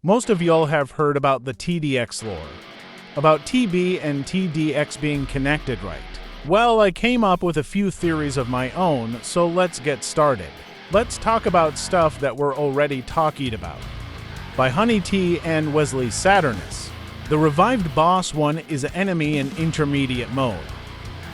Most of y'all have heard about the TDX lore, about TB and TDX being connected, right? Well, I came up with a few theories of my own, so let's get started. Let's talk about stuff that we're already talking about. By Honey T and Wesley Saturnus, the revived boss one is an enemy in intermediate mode,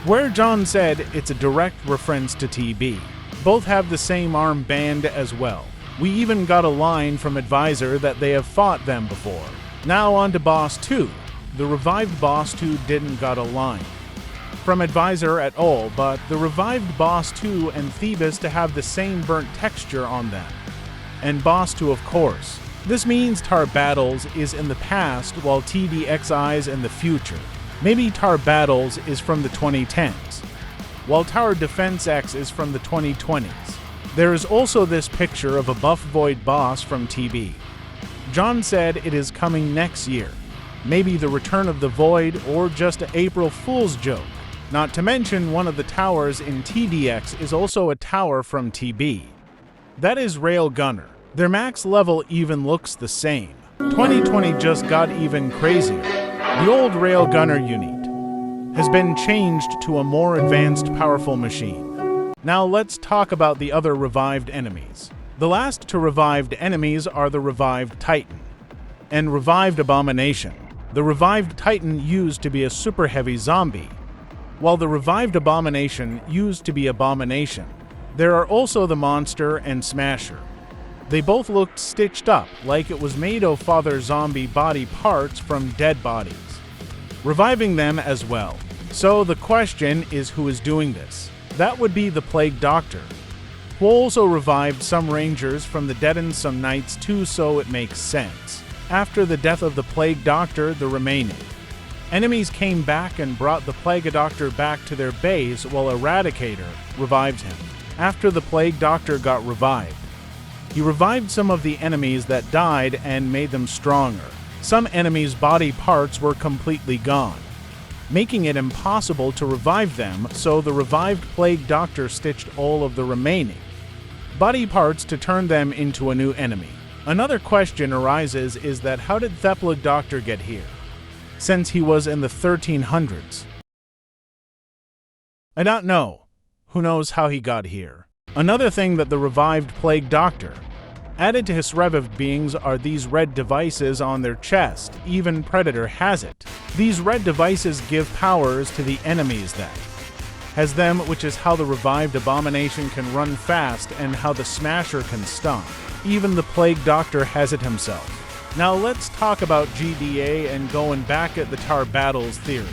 where John said it's a direct reference to TB. Both have the same armband as well. We even got a line from Advisor that they have fought them before. Now on to Boss 2. The revived Boss 2 didn't got a line from Advisor at all, but the revived Boss 2 and Thebes to have the same burnt texture on them. And Boss 2, of course. This means Tar Battles is in the past while TDXI is in the future. Maybe Tar Battles is from the 2010s, while Tower Defense X is from the 2020s. There is also this picture of a buff Void boss from TB. John said it is coming next year. Maybe the return of the Void or just an April Fool's joke. Not to mention one of the towers in TDX is also a tower from TB. That is Railgunner. Their max level even looks the same. 2020 just got even crazier. The old Railgunner unit has been changed to a more advanced powerful machine. Now let's talk about the other revived enemies. The last two revived enemies are the revived Titan and revived Abomination. The revived Titan used to be a super heavy zombie, while the revived Abomination used to be Abomination. There are also the Monster and Smasher. They both looked stitched up like it was made of father zombie body parts from dead bodies, reviving them as well. So the question is, who is doing this? That would be the Plague Doctor, who also revived some Rangers from the dead and some Knights too, so it makes sense. After the death of the Plague Doctor, the remaining enemies came back and brought the Plague Doctor back to their base while Eradicator revived him. After the Plague Doctor got revived, he revived some of the enemies that died and made them stronger. Some enemies' body parts were completely gone, making it impossible to revive them, so the revived Plague Doctor stitched all of the remaining body parts to turn them into a new enemy. Another question arises is that how did the Plague Doctor get here, since he was in the 1300s? I don't know. Who knows how he got here? Another thing that the revived Plague Doctor added to his revived beings are these red devices on their chest. Even Predator has it. These red devices give powers to the enemies that has them, which is how the revived Abomination can run fast and how the Smasher can stun. Even the Plague Doctor has it himself. Now let's talk about GDA and going back at the Tar Battles theory.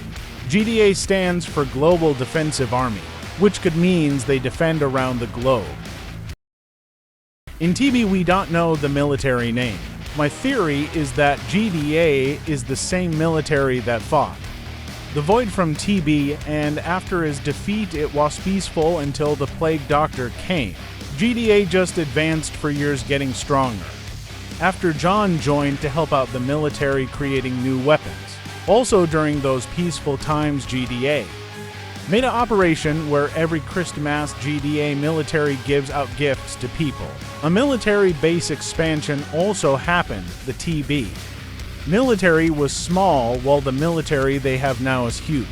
GDA stands for Global Defensive Army, which could means they defend around the globe. In TB we don't know the military name. My theory is that GDA is the same military that fought the Void from TB, and after his defeat it was peaceful until the Plague Doctor came. GDA just advanced for years, getting stronger after John joined to help out the military creating new weapons. Also during those peaceful times GDA made an operation where every Christmas GDA military gives out gifts to people. A military base expansion also happened. The TB military was small while the military they have now is huge.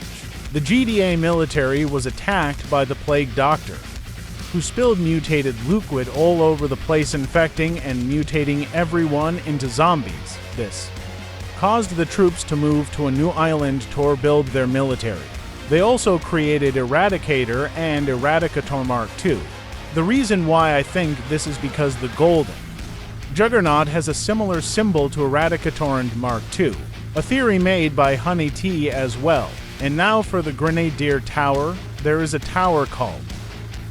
The GDA military was attacked by the Plague Doctor, who spilled mutated liquid all over the place, infecting and mutating everyone into zombies. This caused the troops to move to a new island to build their military. They also created Eradicator and Eradicator Mark II. The reason why I think this is because the Golden Juggernaut has a similar symbol to Eradicator and Mark II, a theory made by Honey T as well. And now for the Grenadier Tower, there is a tower called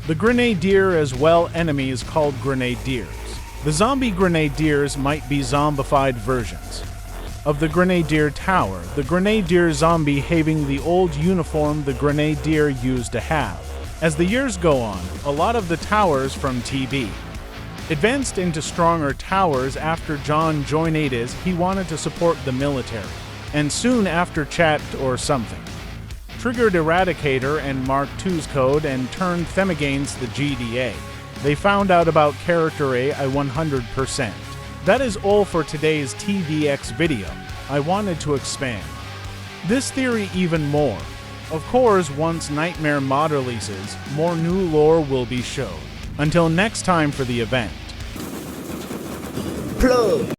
the Grenadier as well. Enemies called Grenadiers. The zombie Grenadiers might be zombified versions of the Grenadier Tower, the Grenadier zombie having the old uniform the Grenadier used to have. As the years go on, a lot of the towers from TB advanced into stronger towers after John joined ADIS. He wanted to support the military, and soon after chat or something triggered Eradicator and Mark II's code and turned them against the GDA. They found out about Character A 100%. That is all for today's TDX video. I wanted to expand this theory even more. Of course, once Nightmare mod releases, more new lore will be shown. Until next time for the event. Plug.